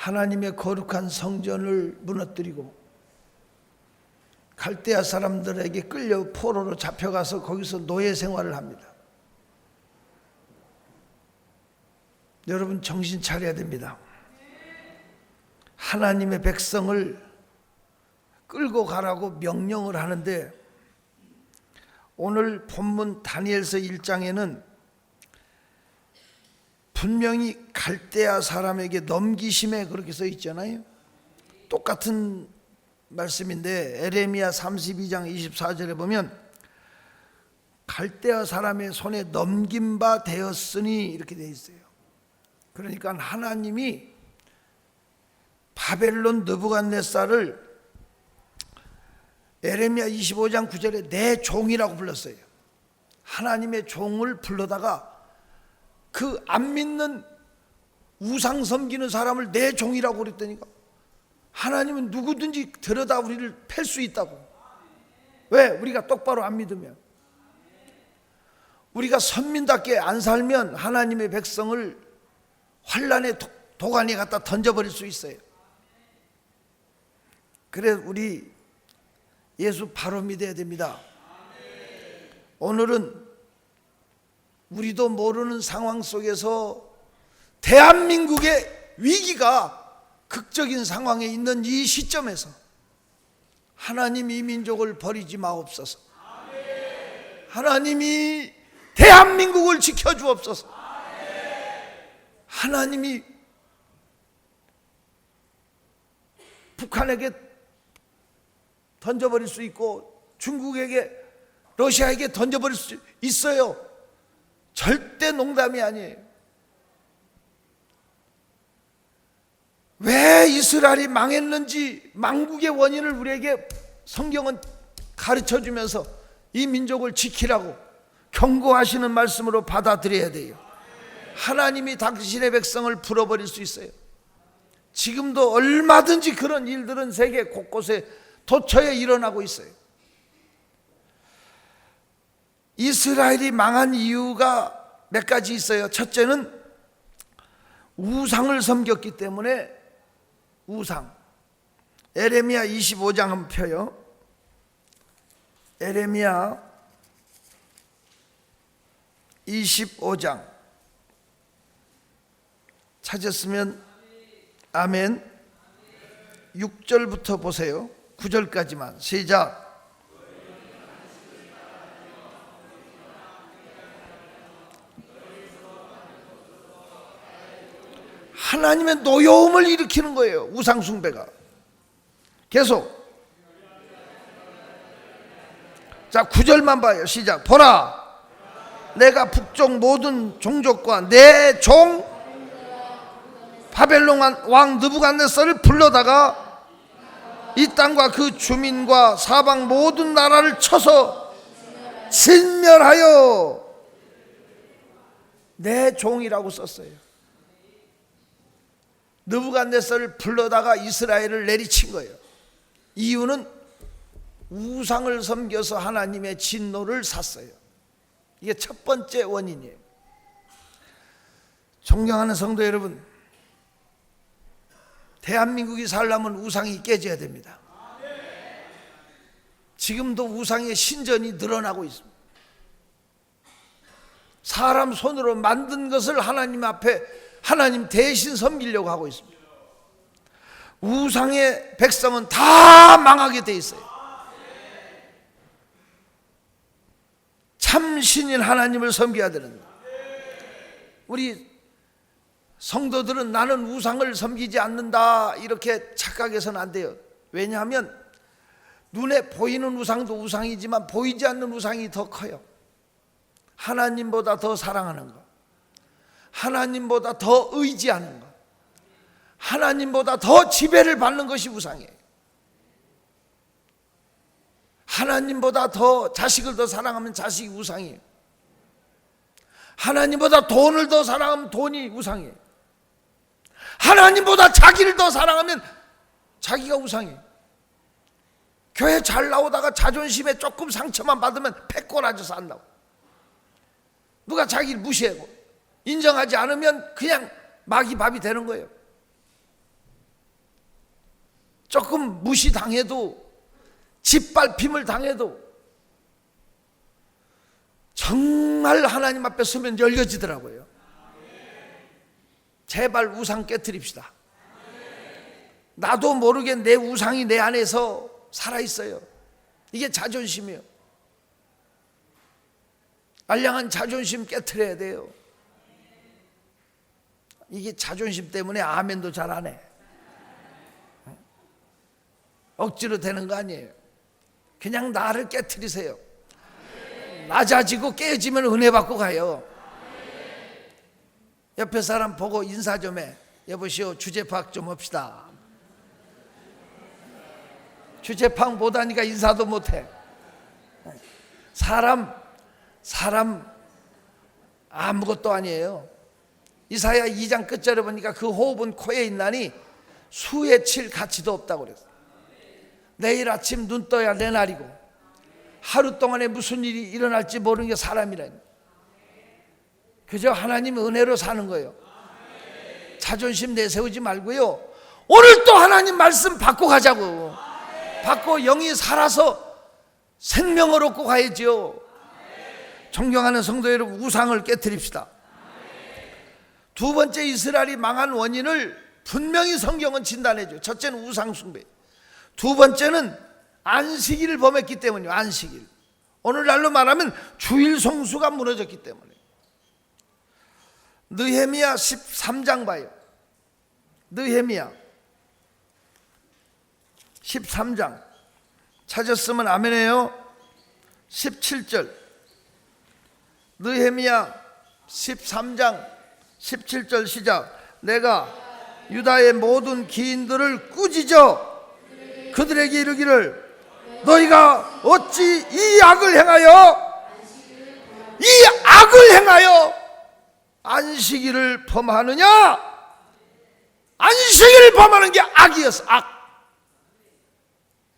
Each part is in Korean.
하나님의 거룩한 성전을 무너뜨리고 갈대아 사람들에게 끌려 포로로 잡혀가서 거기서 노예 생활을 합니다. 여러분 정신 차려야 됩니다. 하나님의 백성을 끌고 가라고 명령을 하는데 오늘 본문 다니엘서 1장에는 분명히 갈대아 사람에게 넘기심에 그렇게 써 있잖아요. 똑같은 말씀인데 에레미야 32장 24절에 보면 갈대아 사람의 손에 넘긴 바 되었으니 이렇게 되어 있어요. 그러니까 하나님이 바벨론 느부갓네살을 에레미야 25장 9절에 내 종이라고 불렀어요. 하나님의 종을 불러다가 그 안 믿는 우상 섬기는 사람을 내 종이라고 그랬다니까. 하나님은 누구든지 들여다 우리를 팰 수 있다고. 왜? 우리가 똑바로 안 믿으면. 우리가 선민답게 안 살면 하나님의 백성을 환란의 도가니에 갖다 던져버릴 수 있어요. 그래 우리 예수 바로 믿어야 됩니다. 오늘은 우리도 모르는 상황 속에서 대한민국의 위기가 극적인 상황에 있는 이 시점에서 하나님 이 민족을 버리지 마옵소서. 하나님이 대한민국을 지켜주옵소서. 하나님이 북한에게 던져버릴 수 있고 중국에게 러시아에게 던져버릴 수 있어요. 절대 농담이 아니에요. 왜 이스라엘이 망했는지 망국의 원인을 우리에게 성경은 가르쳐주면서 이 민족을 지키라고 경고하시는 말씀으로 받아들여야 돼요. 하나님이 당신의 백성을 풀어버릴 수 있어요. 지금도 얼마든지 그런 일들은 세계 곳곳에 도처에 일어나고 있어요. 이스라엘이 망한 이유가 몇 가지 있어요. 첫째는 우상을 섬겼기 때문에. 우상. 에레미야 25장 한번 펴요. 에레미야 25장 찾았으면 아멘. 6절부터 보세요. 9절까지만 시작. 하나님의 노여움을 일으키는 거예요. 우상 숭배가. 계속. 자, 9절만 봐요. 시작. 보라, 내가 북쪽 모든 종족과 내 종 바벨론 왕 느부갓네살을 불러다가 이 땅과 그 주민과 사방 모든 나라를 쳐서 진멸하여. 내 종이라고 썼어요. 느부갓네살을 불러다가 이스라엘을 내리친 거예요. 이유는 우상을 섬겨서 하나님의 진노를 샀어요. 이게 첫 번째 원인이에요. 존경하는 성도 여러분, 대한민국이 살려면 우상이 깨져야 됩니다. 지금도 우상의 신전이 늘어나고 있습니다. 사람 손으로 만든 것을 하나님 앞에 하나님 대신 섬기려고 하고 있습니다. 우상의 백성은 다 망하게 돼 있어요. 참 신인 하나님을 섬겨야 되는데 우리 성도들은 나는 우상을 섬기지 않는다 이렇게 착각해서는 안 돼요. 왜냐하면 눈에 보이는 우상도 우상이지만 보이지 않는 우상이 더 커요. 하나님보다 더 사랑하는 것, 하나님보다 더 의지하는 것, 하나님보다 더 지배를 받는 것이 우상이에요. 하나님보다 더 자식을 더 사랑하면 자식이 우상이에요. 하나님보다 돈을 더 사랑하면 돈이 우상이에요. 하나님보다 자기를 더 사랑하면 자기가 우상이에요. 교회 잘 나오다가 자존심에 조금 상처만 받으면 패꼴아져서 한다고. 누가 자기를 무시하고 인정하지 않으면 그냥 마귀 밥이 되는 거예요. 조금 무시당해도, 짓밟힘을 당해도 정말 하나님 앞에 서면 열려지더라고요. 제발 우상 깨트립시다. 나도 모르게 내 우상이 내 안에서 살아있어요. 이게 자존심이에요. 알량한 자존심 깨트려야 돼요. 이게 자존심 때문에 아멘도 잘 안 해. 억지로 되는 거 아니에요. 그냥 나를 깨트리세요. 낮아지고 깨지면 은혜 받고 가요. 옆에 사람 보고 인사 좀 해. 여보시오, 주제 파악 좀 합시다. 주제 파악 못하니까 인사도 못해. 사람 아무것도 아니에요. 이사야 2장 끝절에 보니까 그 호흡은 코에 있나니 수에 칠 가치도 없다고 그랬어요. 내일 아침 눈 떠야 내 날이고 하루 동안에 무슨 일이 일어날지 모르는 게 사람이라니. 그저 하나님 은혜로 사는 거예요. 자존심 내세우지 말고요, 오늘 또 하나님 말씀 받고 가자고. 받고 영이 살아서 생명을 얻고 가야죠. 존경하는 성도 여러분, 우상을 깨트립시다. 두 번째 이스라엘이 망한 원인을 분명히 성경은 진단해줘요. 첫째는 우상 숭배, 두 번째는 안식일을 범했기 때문이에요. 안식일, 오늘날로 말하면 주일 성수가 무너졌기 때문에. 느헤미야 13장 봐요. 느헤미야 13장 찾았으면 아멘해요. 17절, 느헤미야 13장 17절 시작. 내가 유다의 모든 기인들을 꾸짖어 그들에게 이르기를, 너희가 어찌 이 악을 행하여 안식일을 범하느냐? 안식일을 범하는 게 악이었어. 악.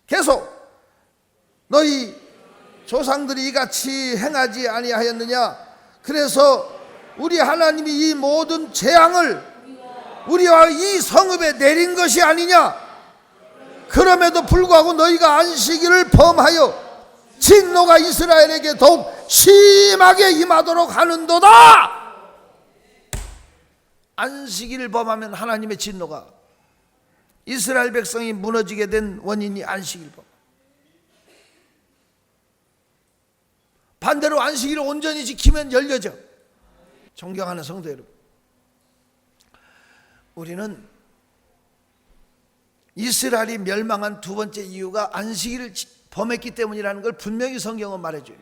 계속 너희 조상들이 이같이 행하지 아니하였느냐? 그래서 우리 하나님이 이 모든 재앙을 우리와 이 성읍에 내린 것이 아니냐? 그럼에도 불구하고 너희가 안식일을 범하여 진노가 이스라엘에게 더욱 심하게 임하도록 하는도다. 안식일을 범하면 하나님의 진노가, 이스라엘 백성이 무너지게 된 원인이 안식일 범. 반대로 안식일을 온전히 지키면 열려져. 존경하는 성도 여러분, 우리는 이스라엘이 멸망한 두 번째 이유가 안식일을 범했기 때문이라는 걸 분명히 성경은 말해줘요.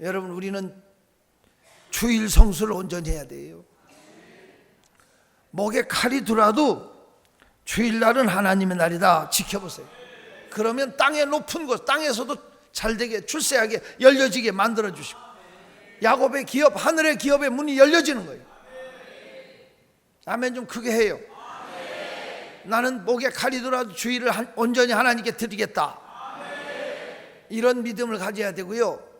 여러분, 우리는 주일 성수를 온전히 해야 돼요. 목에 칼이 들어도 주일날은 하나님의 날이다 지켜보세요. 그러면 땅의 높은 곳, 땅에서도 잘되게 출세하게 열려지게 만들어주시고, 야곱의 기업, 하늘의 기업의 문이 열려지는 거예요. 아멘 좀 크게 해요. 나는 목에 칼이 들어도 주일을 온전히 하나님께 드리겠다. 이런 믿음을 가져야 되고요.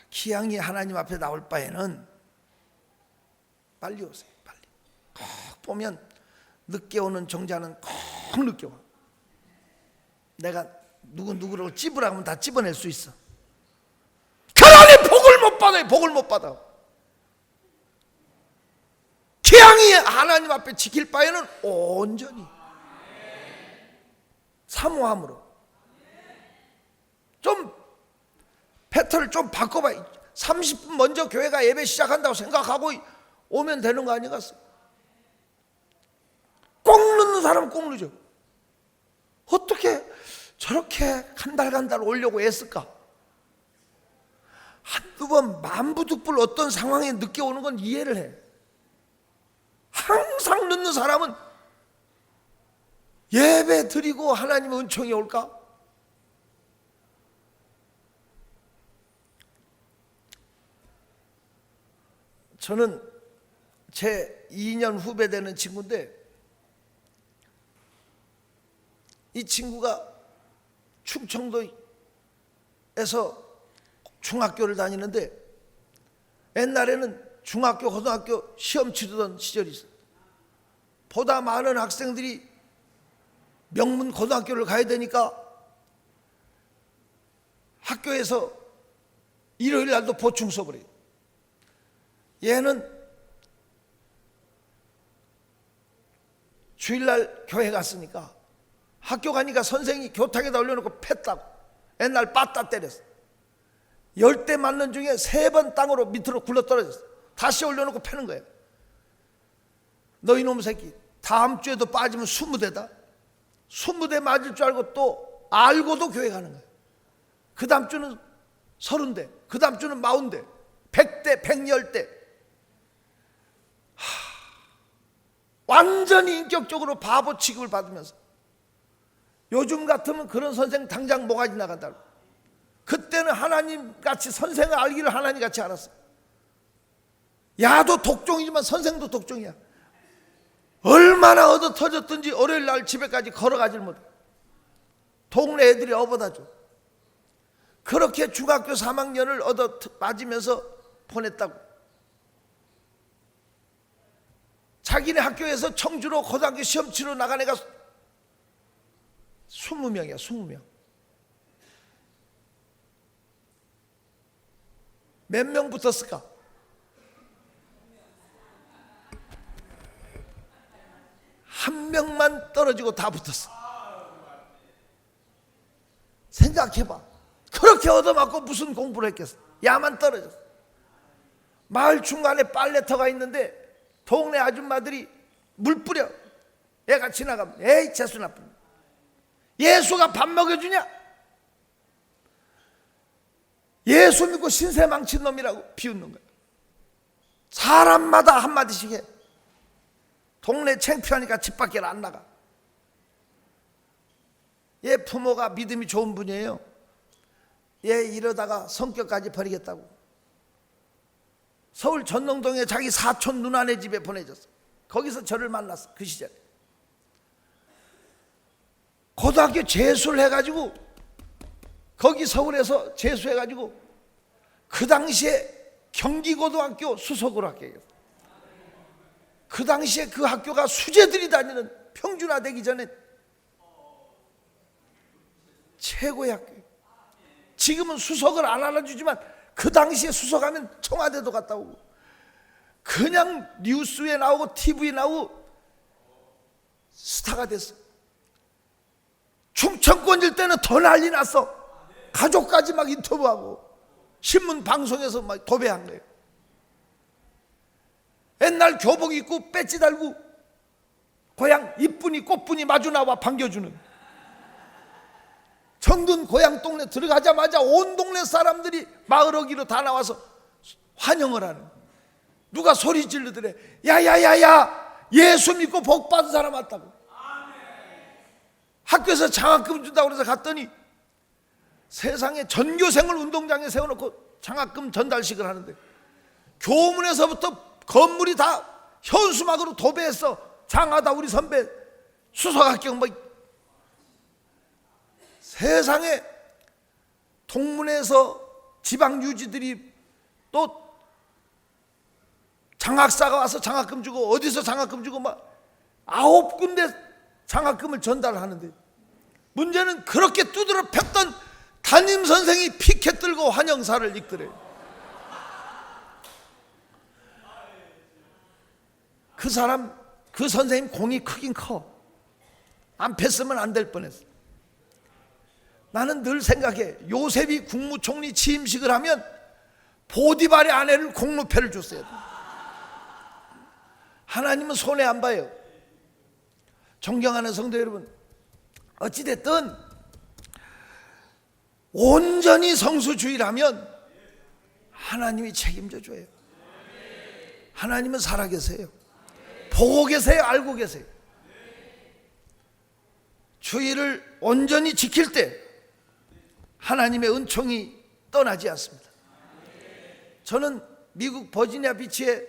기양이 하나님 앞에 나올 바에는 빨리 오세요. 빨리. 꼭 보면 늦게 오는 종자는 꼭 늦게 와. 내가 누구를 찝으라고 하면 다 찝어낼 수 있어. 그러니 복을 못 받아요. 복을 못 받아. 기양이 하나님 앞에 지킬 바에는 온전히 사모함으로 좀 패턴을 좀 바꿔봐. 30분 먼저 교회가 예배 시작한다고 생각하고 오면 되는 거 아니겠어요? 꼭 늦는 사람은 꼭 늦어. 어떻게 저렇게 간달간달 오려고 애쓸까? 한두 번 만부득불 어떤 상황에 늦게 오는 건 이해를 해. 항상 늦는 사람은 예배 드리고 하나님의 은총이 올까? 저는 제 2년 후배 되는 친구인데, 이 친구가 충청도에서 중학교를 다니는데, 옛날에는 중학교, 고등학교 시험 치르던 시절이 있어요. 보다 많은 학생들이 명문 고등학교를 가야 되니까 학교에서 일요일 날도 보충 수업을 해요. 얘는 주일날 교회 갔으니까 학교 가니까 선생이 교탁에다 올려놓고 팼다고. 옛날 빠따 때렸어. 10대 맞는 중에 3번 땅으로 밑으로 굴러떨어졌어. 다시 올려놓고 패는 거예요. 너 이놈 새끼, 다음 주에도 빠지면 20대다. 20대 맞을 줄 알고 또 알고도 교회 가는 거예요. 그 다음 주는 30대, 그 다음 주는 40대, 100대, 110대. 완전히 인격적으로 바보 취급을 받으면서, 요즘 같으면 그런 선생 당장 뭐가 지나간다고. 그때는 하나님같이 선생을 알기를 하나님같이 알았어요. 야도 독종이지만 선생도 독종이야. 얼마나 얻어 터졌든지 월요일 날 집에까지 걸어가질 못해. 동네 애들이 업어다 줘. 그렇게 중학교 3학년을 얻어 맞으면서 보냈다고. 자기네 학교에서 청주로 고등학교 시험 치러 나간 애가 20명이야. 20명. 몇 명 붙었을까? 한 명만 떨어지고 다 붙었어. 생각해봐. 그렇게 얻어맞고 무슨 공부를 했겠어. 야만 떨어졌어. 마을 중간에 빨래터가 있는데 동네 아줌마들이 물 뿌려. 얘가 지나가면 에이 재수 나쁜. 예수가 밥 먹여주냐? 예수 믿고 신세 망친 놈이라고 비웃는 거야. 사람마다 한마디씩 해. 동네 창피하니까 집 밖에 안 나가. 얘 부모가 믿음이 좋은 분이에요. 얘 이러다가 성격까지 버리겠다고 서울 전농동에 자기 사촌 누나네 집에 보내줬어. 거기서 저를 만났어. 그 시절에 고등학교 재수를 해가지고, 거기 서울에서 재수해가지고 그 당시에 경기고등학교 수석으로 합격했어. 그 당시에 그 학교가 수재들이 다니는, 평준화되기 전에 최고의 학교예요. 지금은 수석을 안 알아주지만 그 당시에 수석하면 청와대도 갔다 오고, 그냥 뉴스에 나오고 TV에 나오고 스타가 됐어. 충청권일 때는 더 난리 났어. 가족까지 막 인터뷰하고 신문 방송에서 막 도배한 거예요. 옛날 교복 입고 배지 달고 고향 이쁜이 꽃분이 마주 나와 반겨주는, 정든 고향 동네 들어가자마자 온 동네 사람들이 마을 어기로 다 나와서 환영을 하는. 누가 소리 지르더래. 야야야야, 예수 믿고 복 받은 사람 왔다고. 학교에서 장학금 준다고 그래서 갔더니 세상에 전교생을 운동장에 세워놓고 장학금 전달식을 하는데, 교문에서부터 건물이 다 현수막으로 도배했어. 장하다 우리 선배 수석 합격. 뭐 세상에 동문에서 지방 유지들이 또 장학사가 와서 장학금 주고, 어디서 장학금 주고 막 9군데 장학금을 전달하는데, 문제는 그렇게 두드러 팼던 담임 선생이 피켓 들고 환영사를 읽더래요. 그 사람, 그 선생님 공이 크긴 커. 안 팼으면 안 될 뻔했어. 나는 늘 생각해. 요셉이 국무총리 취임식을 하면 보디발의 아내를 공로패를 줬어야 돼. 하나님은 손해 안 봐요. 존경하는 성도 여러분, 어찌됐든 온전히 성수주의라면 하나님이 책임져 줘요. 하나님은 살아계세요. 보고 계세요. 알고 계세요. 주의를 온전히 지킬 때 하나님의 은총이 떠나지 않습니다. 저는 미국 버지니아 비치에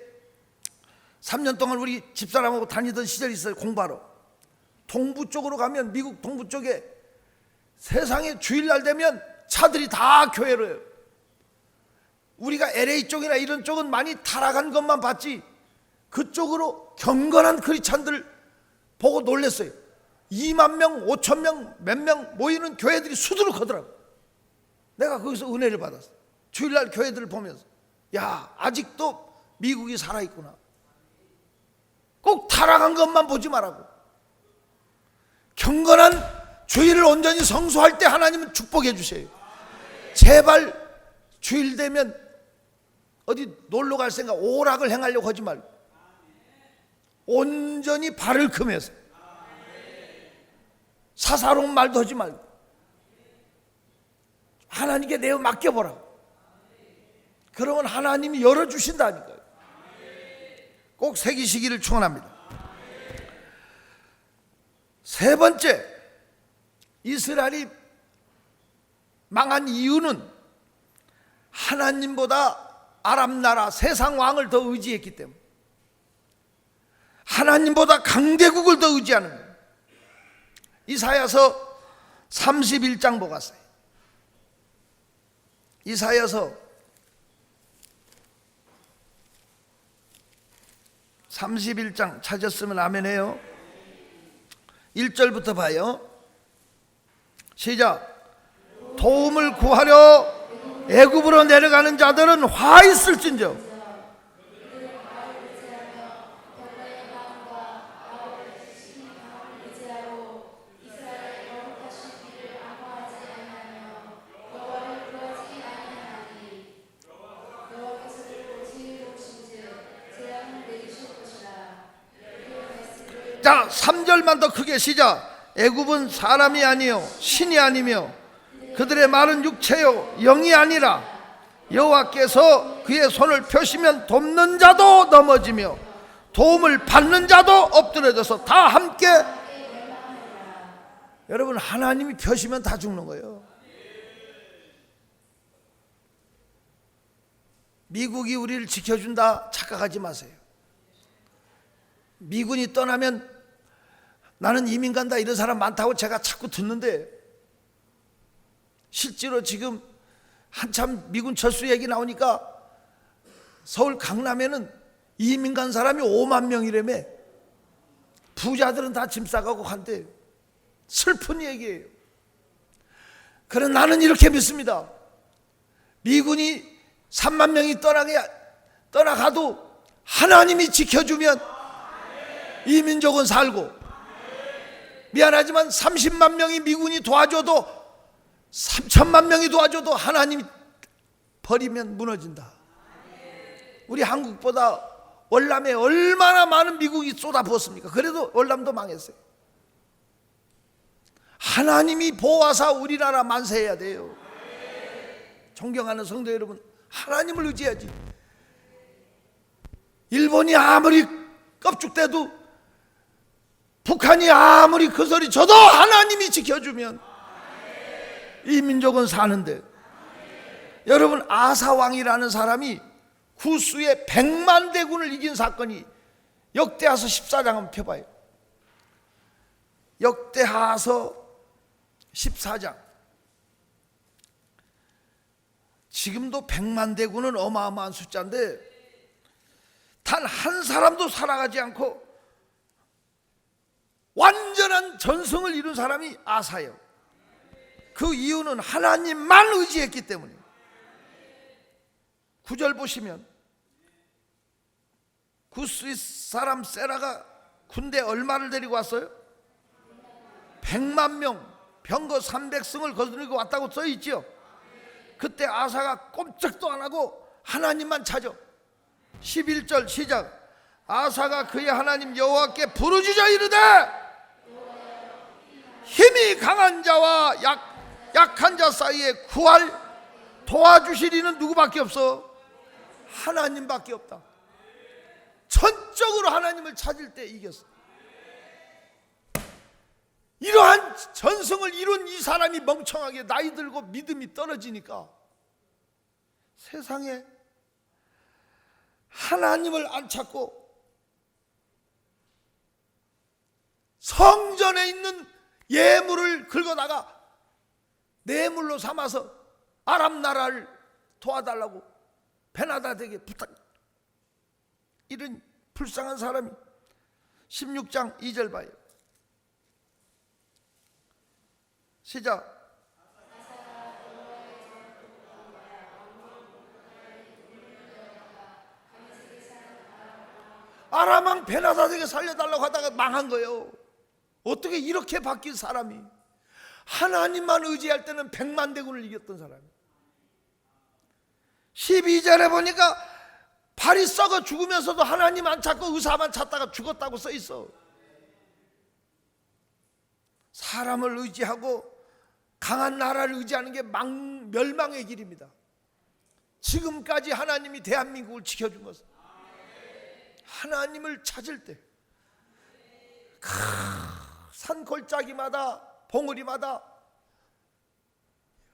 3년 동안 우리 집사람하고 다니던 시절이 있어요. 공부하러. 동부 쪽으로 가면, 미국 동부 쪽에 세상에 주일날 되면 차들이 다 교회로 해요. 우리가 LA 쪽이나 이런 쪽은 많이 타락한 것만 봤지, 그쪽으로 경건한 크리스찬들 보고 놀랐어요. 2만 명, 5천 명, 몇 명 모이는 교회들이 수두룩하더라고. 내가 거기서 은혜를 받았어. 주일날 교회들을 보면서, 야, 아직도 미국이 살아있구나. 꼭 타락한 것만 보지 말라고. 경건한 주일을 온전히 성수할 때 하나님은 축복해 주세요. 제발 주일 되면 어디 놀러 갈 생각, 오락을 행하려고 하지 말고 온전히 발을 금해서 사사로운 말도 하지 말고 하나님께 내어 맡겨보라고. 그러면 하나님이 열어주신다니까요. 꼭 새기시기를 축원합니다. 세 번째, 이스라엘이 망한 이유는 하나님보다 아람 나라 세상 왕을 더 의지했기 때문에, 하나님보다 강대국을 더 의지하는 거예요. 이사야서 31장 보았어요. 이사야서 31장 찾았으면 아멘해요. 1절부터 봐요. 시작. 도움을 구하려 애굽으로 내려가는 자들은 화 있을진저 자, 3절만 더 크게 시작. 애굽은 사람이 아니요 신이 아니며 그들의 말은 육체요 영이 아니라 여호와께서 그의 손을 펴시면 돕는 자도 넘어지며 도움을 받는 자도 엎드려져서 다 함께. 여러분, 하나님이 펴시면 다 죽는 거예요. 미국이 우리를 지켜준다 착각하지 마세요. 미군이 떠나면 나는 이민 간다 이런 사람 많다고 제가 자꾸 듣는데, 실제로 지금 한참 미군 철수 얘기 나오니까 서울 강남에는 이민 간 사람이 5만 명이라며. 부자들은 다 짐 싸가고 간대요. 슬픈 얘기예요. 그러나 나는 이렇게 믿습니다. 미군이 3만 명이 떠나가도 하나님이 지켜주면 이 민족은 살고, 미안하지만 30만 명이 미군이 도와줘도 3천만 명이 도와줘도 하나님이 버리면 무너진다. 우리 한국보다 월남에 얼마나 많은 미국이 쏟아부었습니까? 그래도 월남도 망했어요. 하나님이 보호하사 우리나라 만세해야 돼요. 존경하는 성도 여러분, 하나님을 의지해야지. 일본이 아무리 껍죽대도, 북한이 아무리 그 소리 쳐도 하나님이 지켜주면 이 민족은 사는데. 여러분, 아사왕이라는 사람이 구스의 100만 대군을 이긴 사건이 역대하서 14장 한번 펴봐요. 역대하서 14장. 지금도 100만 대군은 어마어마한 숫자인데 단 한 사람도 살아가지 않고 완전한 전승을 이룬 사람이 아사예요. 그 이유는 하나님만 의지했기 때문이에요. 9절 보시면 구스 사람 세라가 군대 얼마를 데리고 왔어요? 100만 명, 병거 300승을 거느리고 왔다고 써있죠. 그때 아사가 꼼짝도 안 하고 하나님만 찾아. 11절 시작. 아사가 그의 하나님 여호와께 부르짖어 이르되, 힘이 강한 자와 약한 자 사이에 도와주실 이는 누구밖에 없어? 하나님밖에 없다. 전적으로 하나님을 찾을 때 이겼어. 이러한 전승을 이룬 이 사람이 멍청하게 나이 들고 믿음이 떨어지니까 세상에 하나님을 안 찾고 성전에 있는 예물을 긁어다가 뇌물로 삼아서 아람 나라를 도와달라고 베나다에게 부탁. 이런 불쌍한 사람이 16장 2절 봐요. 시작. 아람 왕 베나다에게 살려달라고 하다가 망한 거예요. 어떻게 이렇게 바뀐 사람이, 하나님만 의지할 때는 백만 대군을 이겼던 사람이, 12절에 보니까 발이 썩어 죽으면서도 하나님 안 찾고 의사만 찾다가 죽었다고 써 있어. 사람을 의지하고 강한 나라를 의지하는 게 멸망의 길입니다. 지금까지 하나님이 대한민국을 지켜준 것은 하나님을 찾을 때 산골짜기마다 봉우리마다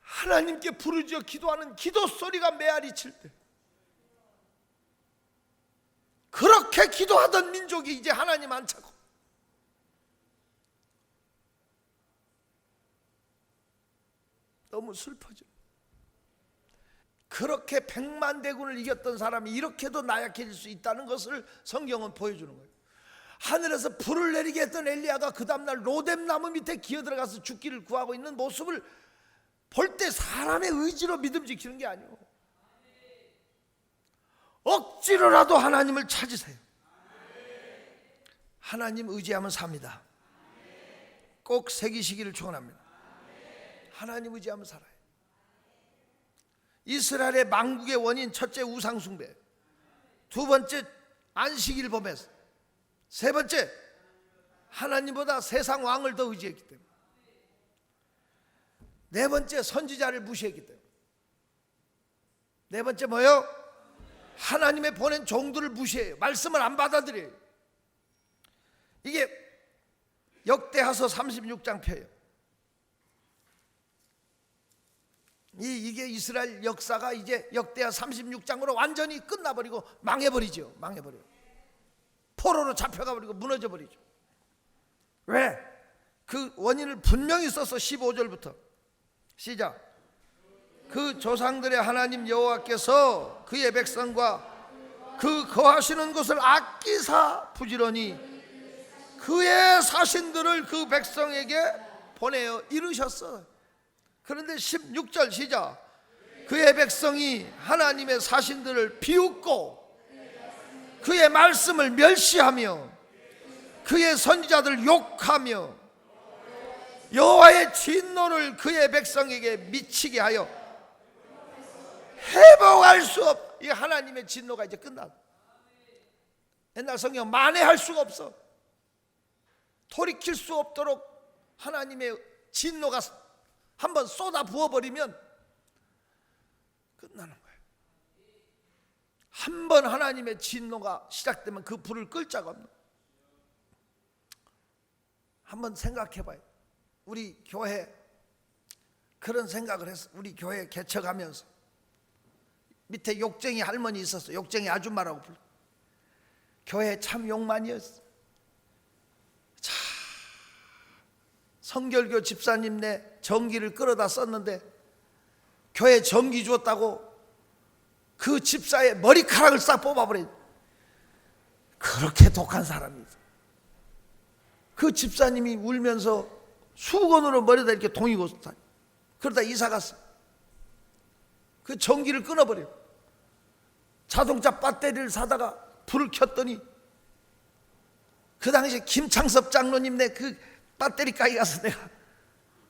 하나님께 부르짖어 기도하는 기도 소리가 메아리 칠 때, 그렇게 기도하던 민족이 이제 하나님 안 찾고 너무 슬퍼져. 그렇게 백만 대군을 이겼던 사람이 이렇게도 나약해질 수 있다는 것을 성경은 보여주는 거예요. 하늘에서 불을 내리게 했던 엘리야가 그 다음날 로뎀 나무 밑에 기어들어가서 죽기를 구하고 있는 모습을 볼 때 사람의 의지로 믿음 지키는 게 아니에요. 억지로라도 하나님을 찾으세요. 하나님 의지하면 삽니다. 꼭 새기시기를 축원합니다. 하나님 의지하면 살아요. 이스라엘의 망국의 원인, 첫째 우상 숭배, 두 번째 안식일 범했어, 세 번째 하나님보다 세상 왕을 더 의지했기 때문에, 네 번째 선지자를 무시했기 때문에, 네 번째 뭐예요? 하나님의 보낸 종들을 무시해요. 말씀을 안 받아들여요. 이게 역대하서 36장 표예요. 이게 이스라엘 역사가 이제 역대하 36장으로 완전히 끝나버리고 망해버리죠. 망해버려요. 포로로 잡혀가버리고 무너져버리죠. 왜? 그 원인을 분명히 써서 15절부터 시작. 그 조상들의 하나님 여호와께서 그의 백성과 그 거하시는 곳을 아끼사 부지런히 그의 사신들을 그 백성에게 보내어 이루셨어. 그런데 16절 시작. 그의 백성이 하나님의 사신들을 비웃고 그의 말씀을 멸시하며 그의 선지자들 욕하며 여호와의 진노를 그의 백성에게 미치게 하여 회복할 수 없. 이 하나님의 진노가 이제 끝났어. 옛날 성경 만회할 수가 없어. 돌이킬 수 없도록 하나님의 진노가 한번 쏟아 부어버리면 끝나는 거예요. 한번 하나님의 진노가 시작되면 그 불을 끌 자가 없는 거예요. 한번 생각해봐요. 우리 교회 그런 생각을 했어. 우리 교회 개척하면서 밑에 욕쟁이 할머니 있었어. 욕쟁이 아줌마라고 불러. 교회 참 욕만이었어. 자, 성결교 집사님네 전기를 끌어다 썼는데 교회 전기 주었다고 그 집사의 머리카락을 싹 뽑아버려. 그렇게 독한 사람이 있어. 그 집사님이 울면서 수건으로 머리에다 이렇게 동이고 그러다 이사 갔어. 그 전기를 끊어버려. 자동차 배터리를 사다가 불을 켰더니 그 당시에 김창섭 장로님네 그 배터리 가게 가서 내가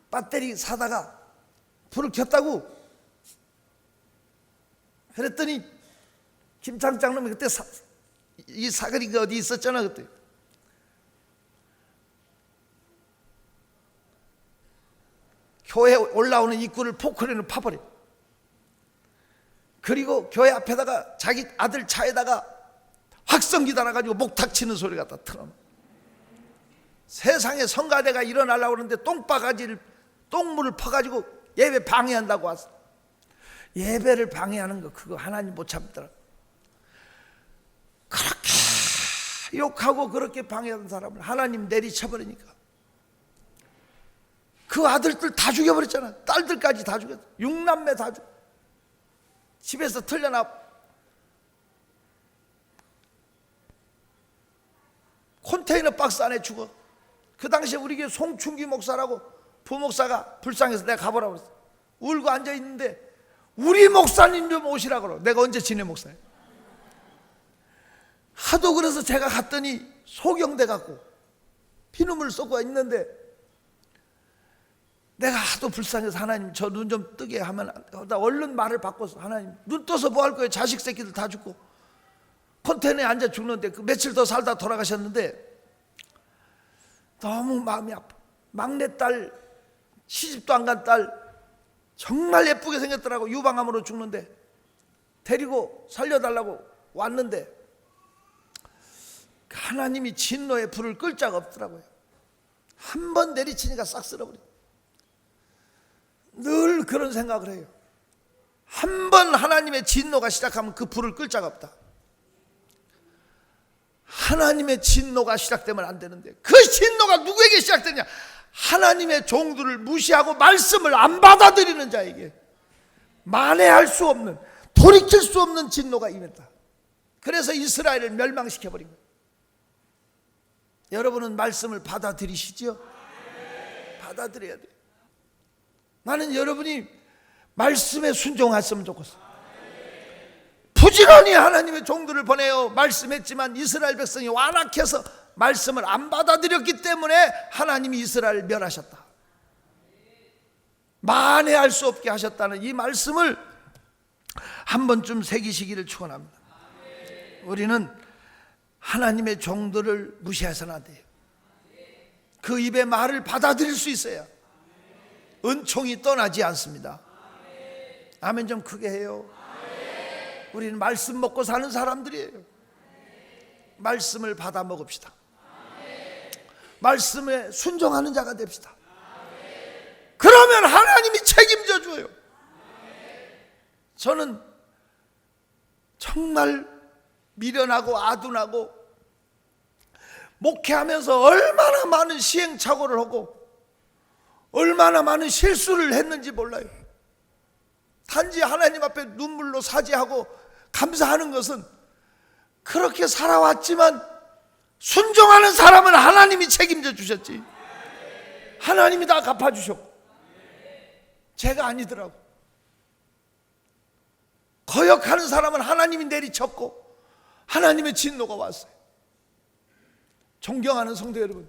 배터리 사다가 불을 켰다고 그랬더니 김창섭 장로님이 그때 이 사거리가 어디 있었잖아. 그때 교회 올라오는 입구를 포크레인을 파버려. 그리고 교회 앞에다가 자기 아들 차에다가 확성기 달아가지고 목탁 치는 소리가 다 틀어. 세상에 성가대가 일어나려고 그러는데 똥물을 퍼가지고 예배 방해한다고 왔어. 예배를 방해하는 거 그거 하나님 못 참더라. 그렇게 욕하고 그렇게 방해하는 사람을 하나님 내리쳐버리니까 그 아들들 다 죽여버렸잖아. 딸들까지 다 죽였어. 6남매 다 죽였어. 집에서 틀려나 컨테이너 박스 안에 죽어. 그 당시에 우리 교회 송충기 목사라고 부목사가 불쌍해서 내가 가보라고 그랬어. 울고 앉아있는데 우리 목사님 좀 오시라고 그러고. 내가 언제 지네 목사예요? 하도 그래서 제가 갔더니 소경돼 갖고 피눈물 쏟고 있는데 내가 하도 불쌍해서 하나님 저 눈 좀 뜨게 하면 나 얼른 말을 바꿔서 하나님 눈 떠서 뭐 할 거예요? 자식 새끼들 다 죽고 컨테이너에 앉아 죽는데 그 며칠 더 살다 돌아가셨는데 너무 마음이 아파. 막내딸 시집도 안 간 딸 정말 예쁘게 생겼더라고. 유방암으로 죽는데 데리고 살려달라고 왔는데 하나님이 진노의 불을 끌 자가 없더라고요. 한 번 내리치니까 싹 쓸어버려. 늘 그런 생각을 해요. 한 번 하나님의 진노가 시작하면 그 불을 끌 자가 없다. 하나님의 진노가 시작되면 안 되는데 그 진노가 누구에게 시작되냐? 하나님의 종들을 무시하고 말씀을 안 받아들이는 자에게 만회할 수 없는, 돌이킬 수 없는 진노가 임했다. 그래서 이스라엘을 멸망시켜버린 거예요. 여러분은 말씀을 받아들이시지요? 받아들여야 돼요. 나는 여러분이 말씀에 순종했으면 좋겠어요. 부지런히 하나님의 종들을 보내어 말씀했지만 이스라엘 백성이 완악해서 말씀을 안 받아들였기 때문에 하나님이 이스라엘을 멸하셨다. 만회할 수 없게 하셨다는 이 말씀을 한 번쯤 새기시기를 축원합니다. 우리는 하나님의 종들을 무시해서는 안 돼요. 그 입의 말을 받아들일 수 있어야 은총이 떠나지 않습니다. 아멘 좀 크게 해요. 우리는 말씀 먹고 사는 사람들이에요. 말씀을 받아 먹읍시다. 말씀에 순종하는 자가 됩시다. 그러면 하나님이 책임져 줘요. 저는 정말 미련하고 아둔하고 목회하면서 얼마나 많은 시행착오를 하고 얼마나 많은 실수를 했는지 몰라요. 단지 하나님 앞에 눈물로 사죄하고 감사하는 것은 그렇게 살아왔지만 순종하는 사람은 하나님이 책임져 주셨지. 하나님이 다 갚아주셨고 제가 아니더라고. 거역하는 사람은 하나님이 내리쳤고 하나님의 진노가 왔어요. 존경하는 성도 여러분,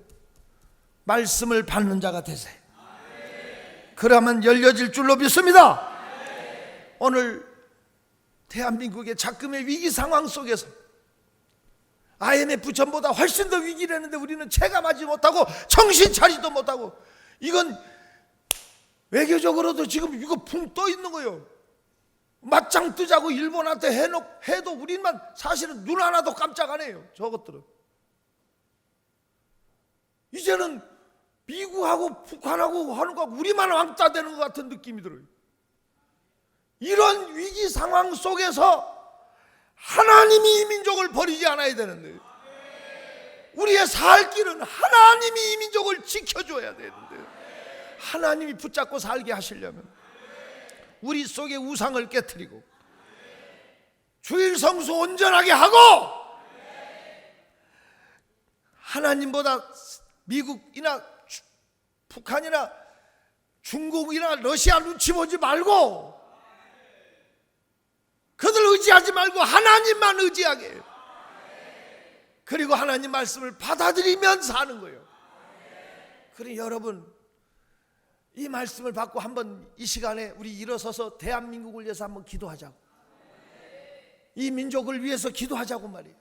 말씀을 받는 자가 되세요. 그러면 열려질 줄로 믿습니다. 오늘 대한민국의 작금의 위기 상황 속에서 IMF 전보다 훨씬 더 위기라는데 우리는 체감하지 못하고 정신 차리도 못하고, 이건 외교적으로도 지금 이거 붕 떠 있는 거예요. 맞짱 뜨자고 일본한테 해도 우리만 사실은 눈 하나도 깜짝 안 해요. 저것들은 이제는 미국하고 북한하고 하는 거 우리만 왕따 되는 것 같은 느낌이 들어요. 이런 위기 상황 속에서 하나님이 이 민족을 버리지 않아야 되는데, 우리의 살 길은 하나님이 이 민족을 지켜줘야 되는데, 하나님이 붙잡고 살게 하시려면 우리 속에 우상을 깨트리고 주일 성수 온전하게 하고, 하나님보다 미국이나 북한이나 중국이나 러시아 눈치 보지 말고, 그들 의지하지 말고 하나님만 의지하게 해요. 그리고 하나님 말씀을 받아들이면 사는 거예요. 그러니 여러분, 이 말씀을 받고 한번 이 시간에 우리 일어서서 대한민국을 위해서 한번 기도하자고, 이 민족을 위해서 기도하자고 말이에요.